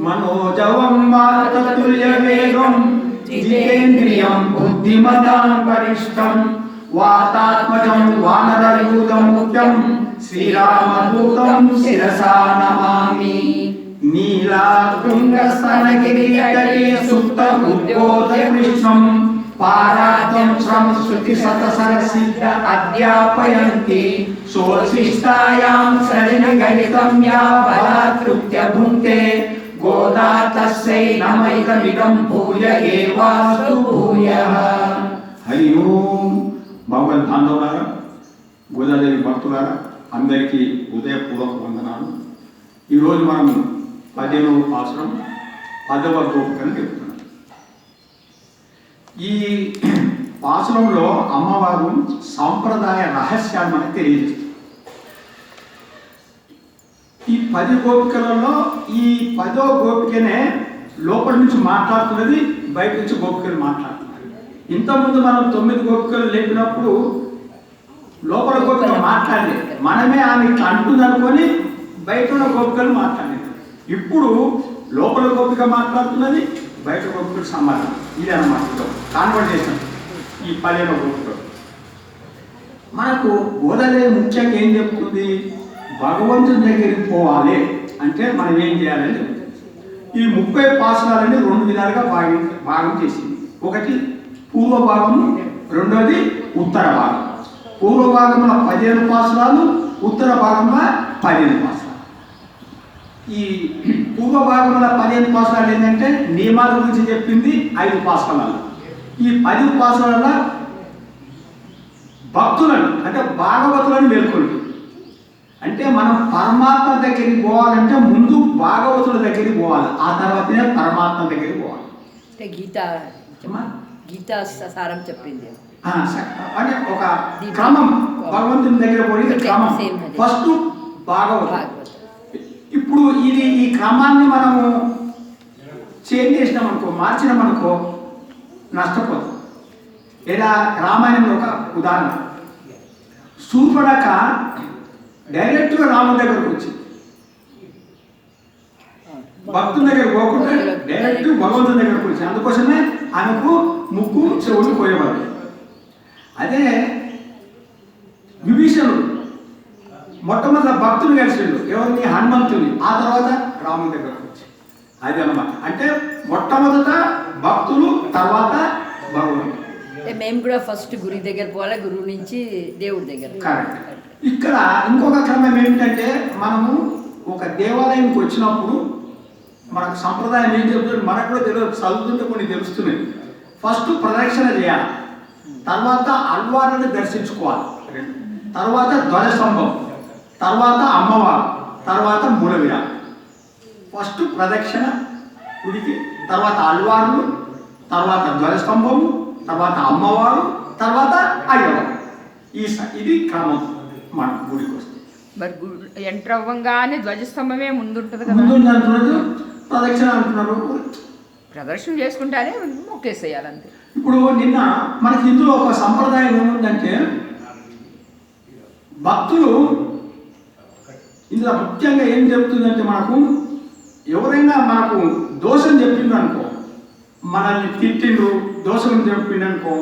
मनोजवं मारुततुल्यवेगं जितेन्द्रियं बुद्धिमतां वरिष्ठं वातात्मजं वानरयूतं मुख्यं श्रीरामदूतं शिरसा नमामि। नीलातुङ्गस्तनगिरितटे सुप्तमुद्बोधकृष्णं पाराद्यं श्रुतिशतसरसिद्ध अध्यापयन्ति सोऽशिष्टायां सृजनगणितं या बलात्कृत्य भुङ्क्ते गोदा तस्यै नमैकमिदं भूय एवास्तु भूयः। हरि ओम। భగవద్ బాంధవులారా, గోదాదేవి భక్తులారా, అందరికీ ఉదయపూర్వక వందనాలు. ఈరోజు మనం 15వ పాసురం 10వ గోపికను చెప్తున్నాం. ఈ పాసురంలో అమ్మవారు సాంప్రదాయ రహస్యాలు మనకు తెలియజేస్తుంది. ఈ 10 గోపికలలో ఈ 10వ గోపికనే లోపల నుంచి మాట్లాడుతున్నది, బయట నుంచి గోపికలు మాట్లాడుతున్నారు. ఇంతకుముందు మనం 9 గోపికలు లేపినప్పుడు లోపల గోపిక మాట్లాడలేదు, మనమే ఆమె ఇట్లా అంటుంది అనుకొని బయట ఉన్న గోపికలు మాట్లాడలేదు. ఇప్పుడు లోపల గోపిక మాట్లాడుతున్నది, బయట గోపికలు సమాధానం. ఇది అన్నమాట కాన్వర్జేషన్. ఈ 10వ గోపిక మనకు గోదాదేవి ముఖ్యంగా ఏం చెప్తుంది? భగవంతుని దగ్గరికి పోవాలి అంటే మనం ఏం చేయాలని చెప్తుంది. ఈ 30 పాసురాలని 2 విధాలుగా భాగం చేసింది. ఒకటి పూర్వ భాగము, రెండోది ఉత్తర భాగం. పూర్వ భాగంలో 15 పాసురాలు, ఉత్తర భాగంలో 15 పాసురాలు. ఈ పూర్వ భాగంలో 15 పాసురాలు ఏంటంటే నియమాల గురించి చెప్పింది 5 పాసురాలు. ఈ 10 పాసురాల భక్తులను అంటే భాగవతులను మేల్కొంటుంది. అంటే మనం పరమాత్మ దగ్గరికి పోవాలంటే ముందు భాగవతుల దగ్గరికి పోవాలి, ఆ తర్వాతనే పరమాత్మ దగ్గరికి పోవాలి. గీతా సారం చెప్పింది అంటే ఒక క్రమం, భగవంతుని దగ్గర పోయి క్రమం. ఫస్ట్ భాగవతం. ఇప్పుడు ఇది ఈ క్రమాన్ని మనము చేంజ్ చేసినాం అనుకో, మార్చినాం అనుకో నష్టపోతాం. లేదా రామాయణంలో ఒక ఉదాహరణ, శూర్పణఖ డైరెక్ట్గా రాముడి దగ్గరకు వచ్చింది, భక్తుల దగ్గర పోకుండా డైరెక్ట్ భగవంతుని దగ్గరకు వచ్చింది. అందుకోసమే ఆమెకు ముక్కు చెవులు పోయేవారు. అదే విభీషణుడు మొట్టమొదటి భక్తులు కలిసిండు, ఎవరిని? హనుమంతుని. ఆ తర్వాత రాముని దగ్గరకు వచ్చి అది అన్నమాట. అంటే మొట్టమొదట భక్తులు, తర్వాత భగవంతుడు. మేము కూడా ఫస్ట్ గురి దగ్గర పోవాలి, గురువు నుంచి దేవుడి దగ్గర. కరెక్ట్. ఇక్కడ ఇంకొక క్రమం ఏమిటంటే మనము ఒక దేవాలయంకి వచ్చినప్పుడు మనకు సంప్రదాయం ఏం చెప్తుంది మనకు కూడా తెలియదు, చదువుతుంటే కొన్ని తెలుస్తున్నాయి. ఫస్ట్ ప్రదక్షిణ చేయాలి, తర్వాత అల్వారిని దర్శించుకోవాలి, తర్వాత ధ్వజస్తంభం, తర్వాత అమ్మవారు, తర్వాత మూలవిరాట్. ఫస్ట్ ప్రదక్షిణ గుడికి, తర్వాత అల్వారులు, తర్వాత ధ్వజస్తంభము, తర్వాత అమ్మవారు, తర్వాత అయ్యవారు. ఇది క్రమం మన గుడికి వస్తుంది. ఎంటర్ అవ్వగానే ధ్వజస్తంభమే ముందుంటుంది కదా, ముందు అంటున్నారు, ప్రదక్షిణ అంటున్నారు, ప్రదర్శన చేసుకుంటానే మొక్కేసేయాలంతే. ఇప్పుడు నిన్న మనకి ఇందులో ఒక సంప్రదాయం ఏముందంటే భక్తులు ఇందులో ముఖ్యంగా ఏం చెప్తుందంటే మనకు ఎవరైనా మనకు దోషం చెప్పింది అనుకో, మనల్ని తిట్టిండ్రు దోషం చెప్పిండనుకో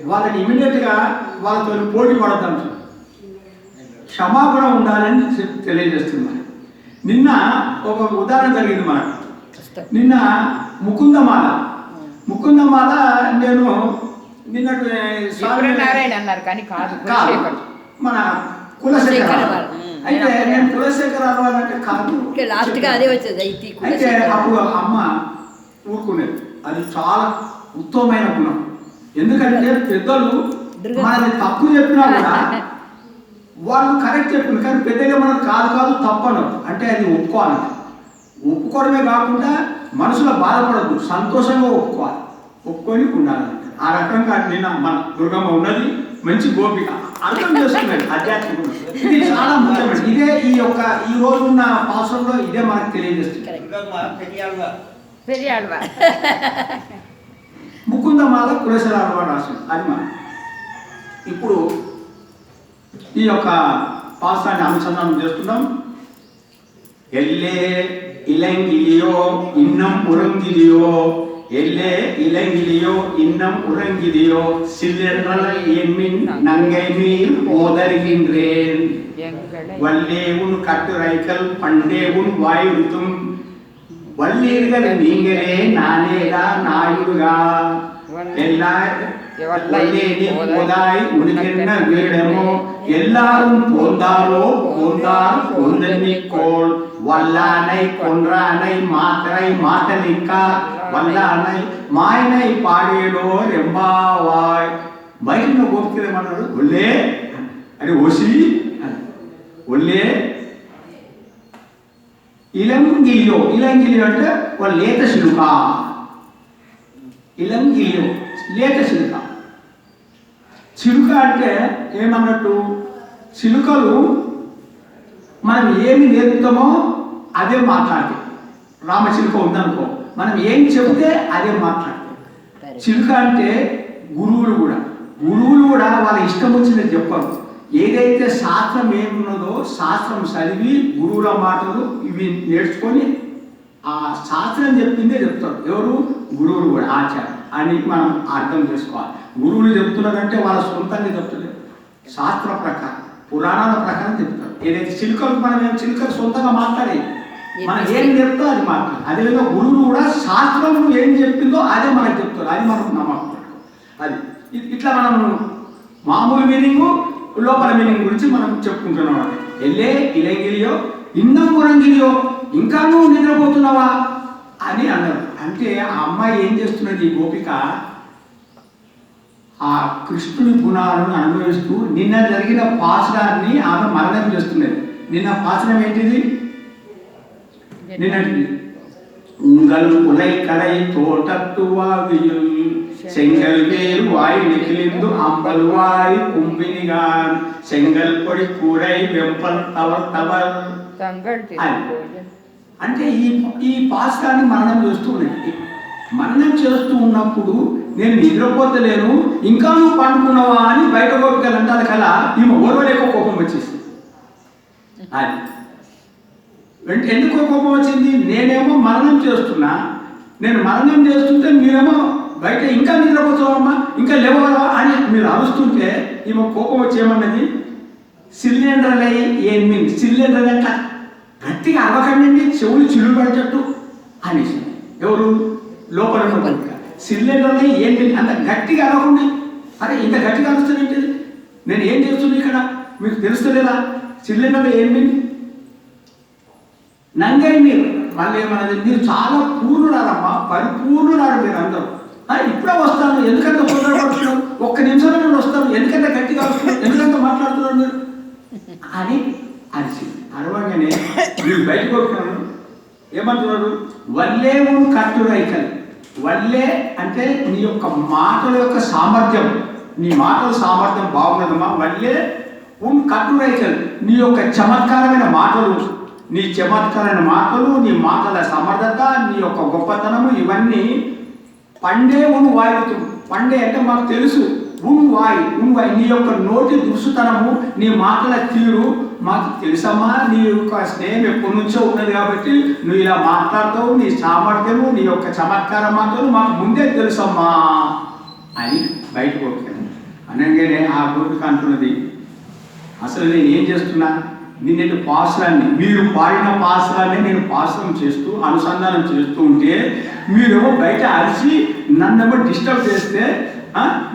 వాళ్ళని ఇమీడియట్గా వాళ్ళతో పోటీ పడతాం. క్షమాపణ ఉండాలని తెలియజేస్తున్నాను. నిన్న ఒక ఉదాహరణ జరిగింది మనకు. నిన్న ముకుందమాల నేను నిన్న నారాయణ అన్నారు కానీ కాదు మన కులశేఖర. అయితే నేను కులశేఖర అవ్వాలంటే కాదు, లాస్ట్గా అదే వచ్చేది. అయితే అప్పుడు అమ్మ ఊరుకునేది. అది చాలా ఉత్తమమైన గుణం. ఎందుకంటే పెద్దలు మనల్ని తప్పు చెప్పినా కూడా వాళ్ళు కరెక్ట్ చెప్పింది, కానీ పెద్దగా మనకు కాదు తప్పను అంటే అది ఒప్పుకోవాలి. ఒప్పుకోవడమే కాకుండా మనసులో బాధపడద్దు, సంతోషంగా ఒప్పుకొని ఉండాలి. ఆ రకంగా నిన్న మన దుర్గమ్మ ఉన్నది, మంచి గోపిక అర్థం చేస్తున్నది ఆధ్యాత్మికం. ఇది చాలా ముఖ్యమైనది. ఇదే ఈ రోజు ఉన్న పాసంలో ఇదే మనకు తెలియజేస్తుంది. ముకుందమాల కులశేఖర రాసింది. అది మనం ఇప్పుడు ఈ యొక్క పాసాన్ని అనుసంధానం చేస్తున్నాం. ఎల్లే ఇలంగిలియో ఇన్నం ఉరంగిలియో, ఎల్లే ఇలంగిలియో ఇన్నం ఉరంగిలియో, சில்லென்றல என்மின் நங்கை மீர் ஓதர்கின்றேன், வல்லே உன் கட்டுரைக்கல் பண்டே உன் வாயுறுத்தும், வல்லீர்கள் நீங்களே நானேடா நாயுடுகா, போதாய் உனக்கென்ன வீடமோ, எல்லாரும் போந்தாரோ போந்தார் போந்தன்னிக்கோள், வல்லானை கொன்றானை மாத்திரை மாத்தலிக்கா, వల్లానై మాయనై పాడేలో రెంబావాయ్. బయట గోపికలేమన్నాడు, ఒళ్ళే అని ఓసి ఒళ్ళే ఇలంగిలియో. ఇలంగిలియో అంటే ఒక లేత శిలుక. ఇలంగిలియో లేత శిలుక. చిలుక అంటే ఏమన్నట్టు, చిలుకలు మనం ఏమి నేర్పుతామో అదే మాట్లాడతాయి. రామచిలుక ఉందనుకో, మనం ఏం చెబితే అదే మాట్లాడతాం. చిలుక అంటే గురువులు కూడా వాళ్ళ ఇష్టం వచ్చినది చెప్పరు. ఏదైతే శాస్త్రం ఏమున్నదో శాస్త్రం చదివి గురువుల మాటలు ఇవి నేర్చుకొని ఆ శాస్త్రం చెప్పిందే చెప్తారు. ఎవరు? గురువులు కూడా, ఆచార్య అని మనం అర్థం చేసుకోవాలి. గురువులు చెప్తున్నారంటే వాళ్ళ సొంతంగా చెప్తలేదు, శాస్త్ర ప్రకారం పురాణాల ప్రకారం చెప్తారు. ఏదైతే చిలుకలు మనం చిలుకలు సొంతంగా మాట్లాడేది, మనం ఏం చెప్తో అది మాట్లాడాలి. అదేవిధంగా గురువులు కూడా శాస్త్రం ఏం చెప్పిందో అదే మనకు చెప్తారు. అది మనం నమ్మకం. అది ఇట్లా మనం మామూలు మీనింగు లోపల మీనింగ్ గురించి మనం చెప్పుకుంటున్నాం. ఎల్లే ఇలంగిలియో ఇన్నం ఉరంగిలియో, ఇంకా నువ్వు నిద్రపోతున్నావా అని అన్నారు. అంటే ఆ అమ్మాయి ఏం చేస్తున్నది, ఈ గోపిక ఆ కృష్ణుని గుణాలను అనుభవిస్తూ నిన్న జరిగిన పాసరాన్ని ఆమె మరణం చేస్తున్నది. నిన్న పాసరం ఏంటిది? నిన్నటి உங்கள் உலை கடை தோட்டத்துவாவியுள் செங்கல் வேறு வாய் நெகிழிந்து அம்பல் வாய் கும்பினிகான் செங்கல் పొడి కూరై వెంపల్ తవర్ తవర్. అంటే ఈ పాస్కాన్ని మరణం చేస్తూ ఉన్నది. మరణం చేస్తూ ఉన్నప్పుడు నేను నిద్రపోతలేను, ఇంకా నువ్వు పండుకున్నావా అని బయట గోపికలు అంటారు కదా, ఈమె ఓర్వలేక కోపం వచ్చేసింది. అది ఎందుకో కోపం వచ్చింది, నేనేమో మరణం చేస్తున్నా, నేను మరణం చేస్తుంటే మీరేమో బయట ఇంకా నిద్రపోతావమ్మా, ఇంకా లేవగలవా అని మీరు అరుస్తుంటే ఈమె కోపం వచ్చి ఏమన్నది, సిలిండర్లై ఏం మీన్ సిలిండర్ అట్లా గట్టిగా అరవకండి, చెవులు చిల్లు పడేటట్టు అనేసి. ఎవరు? లోపల సిలిండర్లై ఏం మీన్ అంత గట్టిగా అరవకుండా. అరే ఇంత గట్టిగా అరుస్తానంటే నేను ఏం చేస్తున్నా ఇక్కడ మీకు తెలుస్తలేదా? సిలిండర్లో ఏం మీన్ నంగై మీరు మళ్ళీ ఏమన్నది, మీరు చాలా పూర్ణురారమ్మా, పరిపూర్ణురారు మీరు అందరూ. ఇప్పుడే వస్తాను, ఎందుకంటే తొందరపడుతున్నాను, ఒక్క నిమిషంలో నేను వస్తాను, ఎందుకంటే గట్టిగా వస్తున్నాను, ఎందుకంటే మాట్లాడుతున్నాను మీరు అని అరిచి అరవగానే మీరు బయటకు వస్తున్నాను. ఏమంటున్నారు? వల్లే ఉన్ కట్టురైకల్. వల్లే అంటే నీ యొక్క మాటల యొక్క సామర్థ్యం, నీ మాటల సామర్థ్యం బాగున్నదమ్మా. వల్లే ఉన్ కట్టురైకల్, నీ యొక్క చమత్కారమైన మాటలు, నీ చమత్కారమైన మాటలు, నీ మాటల సమర్థత, నీ యొక్క గొప్పతనము, ఇవన్నీ పండే ఉను వాయుతు. పండే అంటే మాకు తెలుసు ఉన్వాయ్ నీ యొక్క నోటి దురుసుతనము, నీ మాటల తీరు మాకు తెలుసమ్మా. నీ యొక్క స్నేహం ఎప్పటి నుంచో ఉన్నది కాబట్టి నువ్వు ఇలా మాట్లాడతావు, నీ సామర్థ్యము, నీ యొక్క చమత్కార మాటలు మాకు ముందే తెలుసమ్మా అని బయటకు వచ్చాను. అనగానే ఆ గోపిక అంటున్నది, అసలు నేను ఏం చేస్తున్నా, నిన్నటి పాసురాన్ని, మీరు పాడిన పాసురాన్ని నేను పాసురం చేస్తూ అనుసంధానం చేస్తూ ఉంటే మీరేమో బయట అరిచి నన్నేమో డిస్టర్బ్ చేస్తే,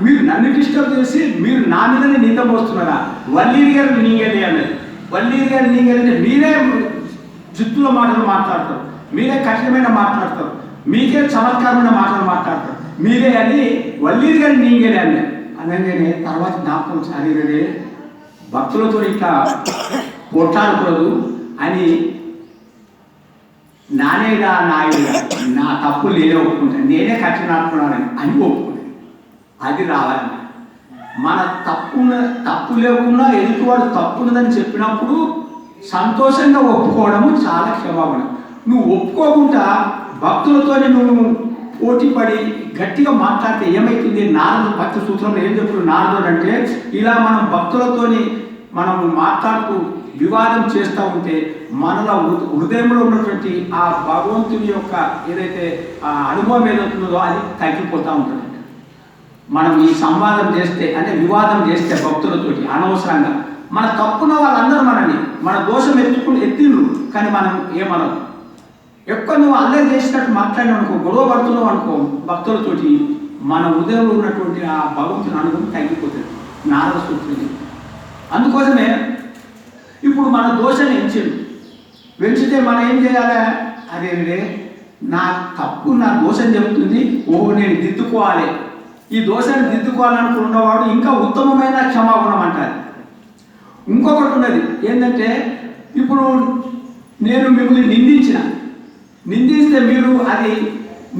మీరు నన్ను డిస్టర్బ్ చేసి మీరు నా మీదనే నింద మోస్తున్నారా? వల్లీరి గారు నీంగలే అన్నది. వల్లీరి గారు నీంగలంటే మీరే జుత్తుల మాటలు మాట్లాడతారు, మీరే కఠినమైన మాట్లాడతారు, మీకే చమత్కారమైన మాటలు మాట్లాడతారు, మీరే అని వల్లీరి గారు నీంగలే అన్నది. అనగానే తర్వాత జ్ఞాపకం సాగిరే భక్తులతో ఇట్లా కొట్లాడకూడదు అని, నానేగా నాయుడుగా నా తప్పు నేనే ఒప్పుకుంటాను, నేనే కఠినాడుకున్నానని అని ఒప్పుకుంటాను. అది రావాలి. మన తప్పు లేకుండా ఎదుటివాడు తప్పున్నదని చెప్పినప్పుడు సంతోషంగా ఒప్పుకోవడము చాలా క్షమాపణ. నువ్వు ఒప్పుకోకుండా భక్తులతో నువ్వు పోటీపడి గట్టిగా మాట్లాడితే ఏమవుతుంది? నారదుడు భక్తి సూత్రంలో ఏం చెప్పుడు నారదుడు అంటే, ఇలా మనం భక్తులతోని మనం మాట్లాడుతూ వివాదం చేస్తూ ఉంటే మనలో హృదయంలో ఉన్నటువంటి ఆ భగవంతుని యొక్క ఏదైతే ఆ అనుభవం ఏదవుతుందో అది తగ్గిపోతూ ఉంటుంది. మనం ఈ సంవాదం చేస్తే అంటే వివాదం చేస్తే భక్తులతోటి అనవసరంగా మన తప్పున వాళ్ళందరూ మనని మన దోషం ఎత్తిండ్రు, కానీ మనం ఏమనం. ఎక్కువ నువ్వు అల్లరి చేసినట్టు మాట్లాడినావు అనుకో, గొడవ పడుతున్నావు అనుకో భక్తులతోటి, మన హృదయంలో ఉన్నటువంటి ఆ భగవంతుని అనుభవం తగ్గిపోతుంది. నారద సూత్రుడు అందుకోసమే ఇప్పుడు మన దోషాన్ని పెంచితే మనం ఏం చేయాలి? అదే నా తప్పు నా దోషం చెబుతుంది, నేను దిద్దుకోవాలి, ఈ దోషాన్ని దిద్దుకోవాలనుకున్నవాడు ఇంకా ఉత్తమమైన క్షమాగుణం అంటారు. ఇంకొకటి ఉన్నది ఏంటంటే, ఇప్పుడు నేను మిమ్మల్ని నిందిస్తే మీరు అది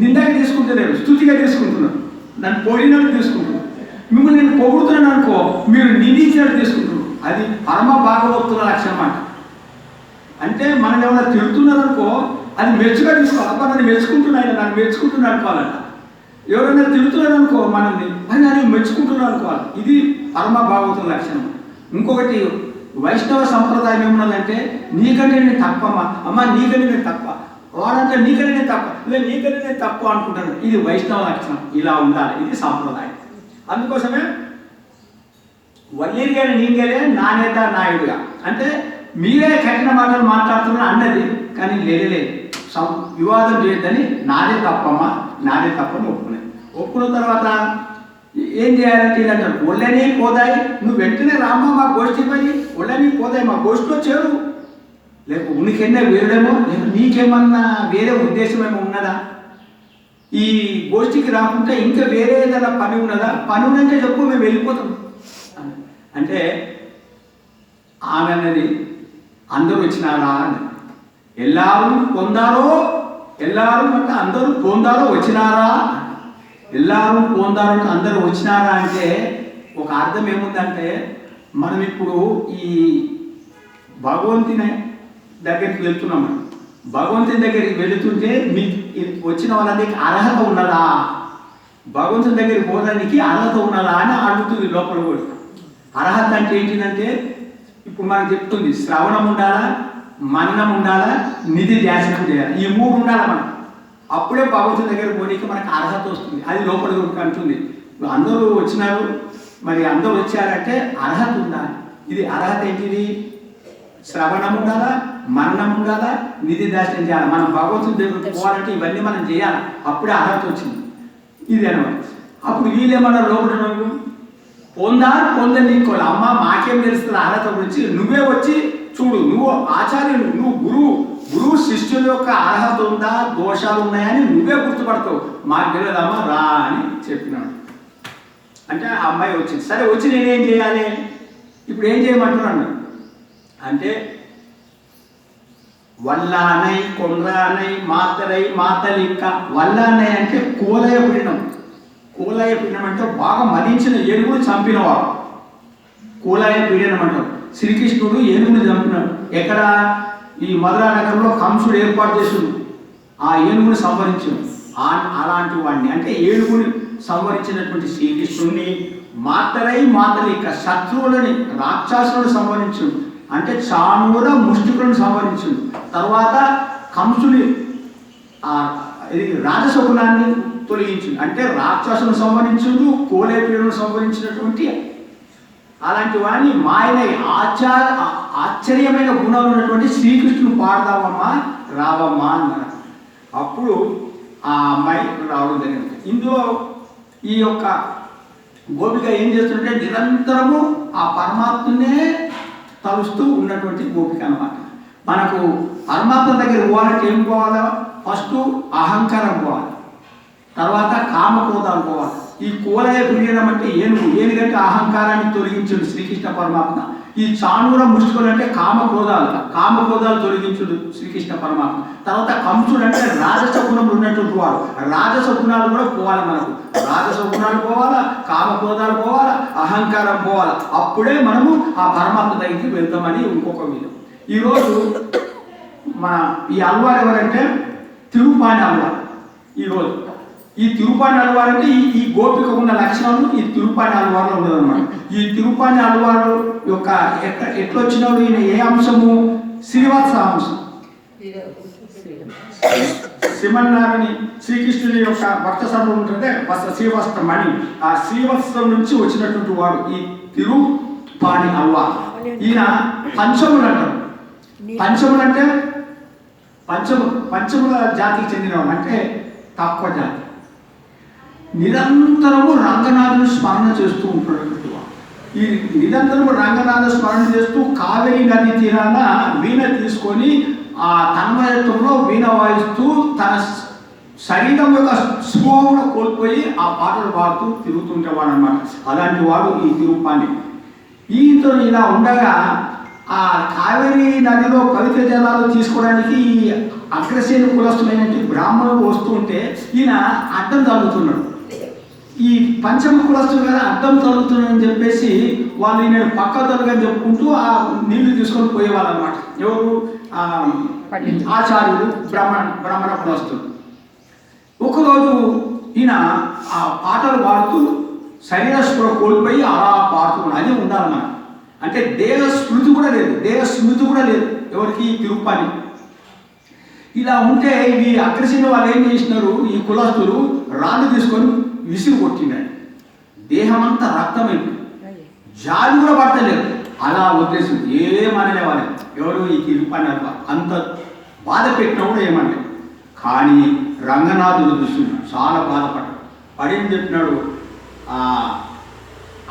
నిందగా తీసుకుంటలేరు, స్తుతిగా తీసుకుంటున్నారు, నన్ను పొగిడినట్టు తీసుకుంటున్నారు. మిమ్మల్ని నేను పొగుడుతున్నాను అనుకో, మీరు నిందించినట్టు తీసుకుంటున్నారు. అది పరమ భాగవతుల లక్షణం అంట. అంటే మనం ఏమైనా తిడుతున్నారు అనుకో, అది మెచ్చుగా తీసుకోవాలి. అబ్బా నన్ను మెచ్చుకుంటున్నాను, నన్ను మెచ్చుకుంటున్నాను అనుకోవాలంట. ఎవరైనా తిడుతున్నారు అనుకో మనల్ని, అని నన్ను మెచ్చుకుంటున్నాను అనుకోవాలి. ఇది పరమ భాగవతుల లక్షణం. ఇంకొకటి వైష్ణవ సంప్రదాయం ఏమున్నదంటే, నీకంటే నేను తప్పమ్మా, అమ్మ నీకంటే నేను తప్ప, వాడంటే నీకంటే నేను తప్ప, లేదు నీకంటే నేను తప్పు అనుకుంటాను. ఇది వైష్ణవ లక్షణం, ఇలా ఉండాలి, ఇది సంప్రదాయం. అందుకోసమే వల్లీరి గారి నీంగలే నానేత నాయుడుగా అంటే మీరే కఠిన మాటలు మాట్లాడుతున్నా అన్నది, కానీ లేదు వివాదం చేయొద్దని నాదే తప్పమ్మా, నాదే తప్పని ఒప్పుకున్న తర్వాత ఏం చేయాలంటే ఇలా అంటారు, ఒళ్ళని పోదాయి, నువ్వు వెంటనే రామ్మా మా గోష్ఠి పని, ఒళ్ళని పోదాయి మా గోష్ఠిలో చేరు, లేక ఉనికెన్నా వేరేమో, లేక నీకేమన్నా వేరే ఉద్దేశం ఏమో ఉన్నదా, ఈ గోష్ఠికి రాకుంటే ఇంకా వేరే ఏదైనా పని ఉన్నదా, పని ఉందంటే చెప్పు మేము వెళ్ళిపోతాం అంటే ఆమె అన్నది అందరూ వచ్చినారా అని. ఎల్లారు పొందారో, ఎల్లారు అంటే అందరూ పొందారో వచ్చినారా, ఎల్లారు పొందారు అంటే అందరూ వచ్చినారా అంటే ఒక అర్థం ఏముందంటే, మనం ఇప్పుడు ఈ భగవంతుని దగ్గరికి వెళ్తున్నాం. భగవంతుని దగ్గరికి వెళుతుంటే మీకు వచ్చిన వాళ్ళకి అర్హత ఉన్నదా, భగవంతుని దగ్గరికి పోవడానికి అర్హత ఉన్నదా అని అడుగుతుంది లోపల కూడా. అర్హత అంటే ఏంటిదంటే, ఇప్పుడు మనకు చెప్తుంది శ్రవణం ఉండాలా, మననం ఉండాలా, నిధి ధ్యాసనం చేయాలి, ఈ మూడు ఉండాలి మనం. అప్పుడే భగవంతుని దగ్గర పోనీకి మనకు అర్హత వస్తుంది. అది లోపల అంటుంది. అందరూ వచ్చినారు, మరి అందరూ వచ్చారంటే అర్హత ఉండాలి. ఇది అర్హత ఏంటిది? శ్రవణం ఉండాలా, మననం ఉండాలా, నిధి ధ్యాసనం చేయాలి. మనం భగవంతుని దగ్గర పోవాలంటే ఇవన్నీ మనం చేయాలి, అప్పుడే అర్హత వచ్చింది. ఇది అనమాట. అప్పుడు వీళ్ళేమన్నా లోపల పొందనీకోవాలి. అమ్మ మాకేం తెలుస్తుంది అర్హత గురించి, నువ్వే వచ్చి చూడు, నువ్వు ఆచార్యుడు, నువ్వు గురువు శిష్యుల యొక్క అర్హత ఉందా, దోషాలు ఉన్నాయని నువ్వే గుర్తుపడతావు, మాకు తెలియదమ్మా రా అని చెప్పినాడు. అంటే ఆ అమ్మాయి వచ్చింది. సరే వచ్చి నేనేం చేయాలి, ఇప్పుడు ఏం చేయమంటున్నాను అంటే, వల్లానై కొండ్రానై మాతరై మాతలిక్క. వల్లానై అంటే కోలయ పీడం. కోలయ పీడం అంటే బాగా మదించిన ఏనుగును చంపినవాడు కోలయ పీడనం అంటారు. శ్రీకృష్ణుడు ఏనుగుని చంపినాడు. ఎక్కడ? ఈ మధురా నగరంలో కంసుడు ఏర్పాటు చేసిండు, ఆ ఏనుగుని సంహరించాడు. అలాంటి వాడిని అంటే ఏనుగుని సంహరించినటువంటి శ్రీకృష్ణుడిని మాతరై మాతలిక శత్రువులని రాక్షసులను సంహరించుడు, అంటే చాణూర ముష్టికులను సంహరించుడు. తర్వాత కంసుని ఇది రాజసగుణాన్ని తొలగించుడు, అంటే రాక్షసులను సంహరించుడు, కోలేపీలను సంహరించినటువంటి అలాంటి వాడిని మాయనై ఆశ్చర్యమైన గుణాలు ఉన్నటువంటి శ్రీకృష్ణుడు పాడదామమ్మా రావమ్మా అన్నారు. అప్పుడు ఆ అమ్మాయి రావడం జరిగింది. ఇందులో ఈ యొక్క గోపిక ఏం చేస్తుంటే నిరంతరము ఆ పరమాత్మనే తలుస్తూ ఉన్నటువంటి గోపిక అన్నమాట. మనకు పరమాత్మ దగ్గర పోవాలంటే ఏం పోవాలా? ఫస్ట్ అహంకారం పోవాలి, తర్వాత కామక్రోధాలు పోవాలి. ఈ కోలయ ప్రియడం అంటే ఏనుగంటే అహంకారాన్ని తొలగించుడు శ్రీకృష్ణ పరమాత్మ. ఈ చాణూర ముష్టికులు అంటే కామక్రోధాలు తొలగించుడు శ్రీకృష్ణ పరమాత్మ. తర్వాత కంసుడు అంటే రాజస గుణములు ఉన్నటువంటి వాడు. రాజస గుణాలు కూడా పోవాలి మనకు. రాజస గుణాలు పోవాలా, కామక్రోధాలు పోవాలా, అహంకారం పోవాలా. అప్పుడే మనము ఆ పరమాత్మ దగ్గరికి వెళ్తామని ఇంకొక విధం. ఈరోజు మన ఈ అల్వారు ఎవరంటే తిరుపాణి అల్వారు. ఈరోజు ఈ తిరుపాణి అల్వారు అంటే ఈ గోపిక ఉన్న లక్షణాలు ఈ తిరుపాణి అల్వారులో ఉండదన్నమాట. ఈ తిరుపాణి అల్వారు యొక్క ఎట్లొచ్చినాడు ఈయన? ఏ అంశము? శ్రీవత్స అంశం. శ్రీమన్నారాయణ శ్రీకృష్ణుని యొక్క భక్త సర్వం ఉంటుందే శ్రీవత్స మణి. ఆ శ్రీవత్సం నుంచి వచ్చినటువంటి వాడు ఈ తిరుపాణి అల్వారు. ఈయన పంచములు అంటారు. పంచములు అంటే పంచముల జాతికి చెందినవాడు, అంటే తక్కువ జాతి. నిరంతరము రంగనాథుని స్మరణ చేస్తూ ఉంటున్నటువంటి వాడు. ఈ నిరంతరము రంగనాథ స్మరణ చేస్తూ కావేరీ నది తీరాన వీణ తీసుకొని ఆ తన్మయత్వంలో వీణ వాయిస్తూ తన శరీరం యొక్క స్పృహను కోల్పోయి ఆ పాటలు పాడుతూ తిరుగుతుంటేవాడు అన్నమాట. అలాంటి వాడు ఈ తిరుపాణి. ఈతో ఇలా ఉండగా ఆ కావేరీ నదిలో పవిత్ర జలాలు తీసుకోవడానికి ఈ అగ్రసేన కులస్తులైనటువంటి బ్రాహ్మణులు వస్తూ ఉంటే ఈయన అడ్డం తగ్గుతున్నాడు. ఈ పంచమ కులస్తులు కదా అడ్డం తగ్గుతున్నాడని చెప్పేసి వాళ్ళు ఈయన పక్క తొలగని చెప్పుకుంటూ ఆ నీళ్లు తీసుకొని పోయేవాళ్ళు అనమాట. ఎవరు? ఆచార్యులు, బ్రాహ్మణ కులస్తులు. ఒకరోజు ఈయన ఆ పాటలు పాడుతూ శరీర స్పృహ కోల్పోయి అలా పాడుతున్నాడు. అది ఉండాలి మనం. అంటే దేహ స్మృతి కూడా లేదు ఎవరికి? తిరుపతి. ఇలా ఉంటే ఈ అగ్రసేన వాళ్ళు ఏం చేసినారు? ఈ కులస్తులు రాళ్ళు తీసుకొని విసిరి కొట్టినాడు. దేహం అంతా రక్తమైంది, జాలి కూడా పడతలేదు. అలా వదిలేసింది. ఏమనలే వాళ్ళు ఎవరు? ఈ తిరుపతి అంత బాధ పెట్టినా కూడా ఏమనలే. కానీ రంగనాథుడు చూస్తున్నాడు, చాలా బాధపడ్డాడు. పడేం చెప్పినాడు?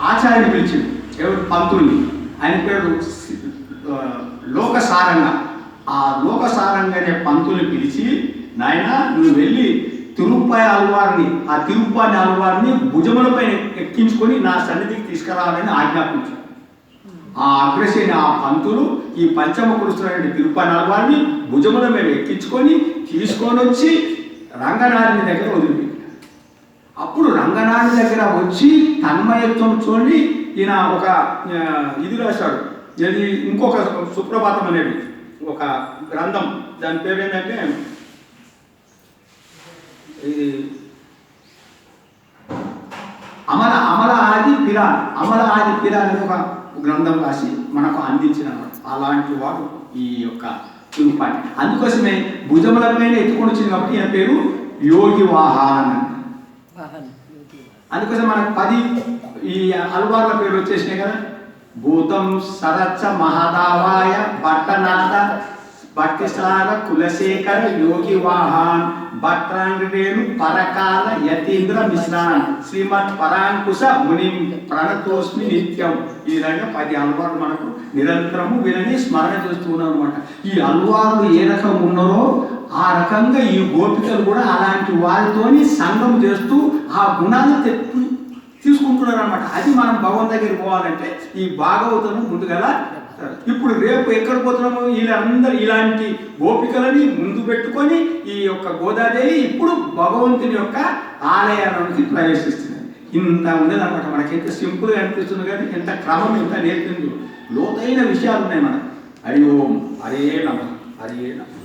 ఆచార్యుని పిలిచింది. ఎవరు? పంతుల్ని. ఆయన పేరు లోకసారంగా. ఆ లోకసారంగా అనే పంతుల్ని పిలిచి, నాయన నువ్వు వెళ్ళి ఆ తిరుపాణి అల్వారిని భుజములపైన ఎక్కించుకొని నా సన్నిధికి తీసుకురావాలని ఆజ్ఞాపించాడు. ఆ అగ్రసేన ఆ పంతులు ఈ పంచమ కురుస్తున్న తిరుపాణి అల్వారిని భుజముల మీద ఎక్కించుకొని తీసుకొని వచ్చి రంగనాథుని దగ్గర వదిలిపెట్టాడు. అప్పుడు రంగనాథుని దగ్గర వచ్చి తన్మయత్వం చూడండి ఈయన ఒక ఇది రాశాడు. ఇది ఇంకొక సుప్రభాతం అనేది ఒక గ్రంథం. దాని పేరు ఏంటంటే ఇది అమల ఆది పిరాన్ అనే ఒక గ్రంథం రాసి మనకు అందించిన అలాంటి వాడు ఈ యొక్క తిరుపాణి. అందుకోసమే భుజముల పైన ఎత్తుకొని వచ్చింది కాబట్టి ఈయన పేరు యోగి వాహన్. అందుకోసం మనకు 10 ఈ అల్వార్ల పేరు వచ్చేసినాయి కదా. భూతం సరచ్చ మహాదావాయ భట్టనాథ భక్తిసార కులశేఖర యోగి వాహన్ భట్రాంగేణు పరకాల యతీంద్ర మిశ్రాన్ శ్రీమద్ పరాంకుశ ముని ప్రణతోస్మి నిత్యం. ఈ విధంగా 10 అల్వార్లు మనకు నిరంతరము వీళ్ళని స్మరణ చేస్తూ ఉన్నాం అనమాట. ఈ అల్వార్లు ఏ రకం ఉన్నారో ఆ రకంగా ఈ గోపికలు కూడా అలాంటి వారితోని సంగం చేస్తూ ఆ గుణాన్ని తీసుకుంటున్నారు అనమాట. అది మనం భగవంతు దగ్గరికి పోవాలంటే ఈ భాగవతము ముందుగా. ఇప్పుడు రేపు ఎక్కడ పోతున్నాము? వీళ్ళందరూ ఇలాంటి గోపికలని ముందు పెట్టుకొని ఈ యొక్క గోదాదేవి ఇప్పుడు భగవంతుని యొక్క ఆలయానికి ప్రవేశిస్తుంది. ఇంత ఉండేది అనమాట. మనకి ఎంత సింపుల్గా అనిపిస్తుంది కానీ ఎంత క్రమం ఎంత నేర్పింది. లోతైన విషయాలు ఉన్నాయి మనకు. హరి ఓం హరే నమః హరే నమః.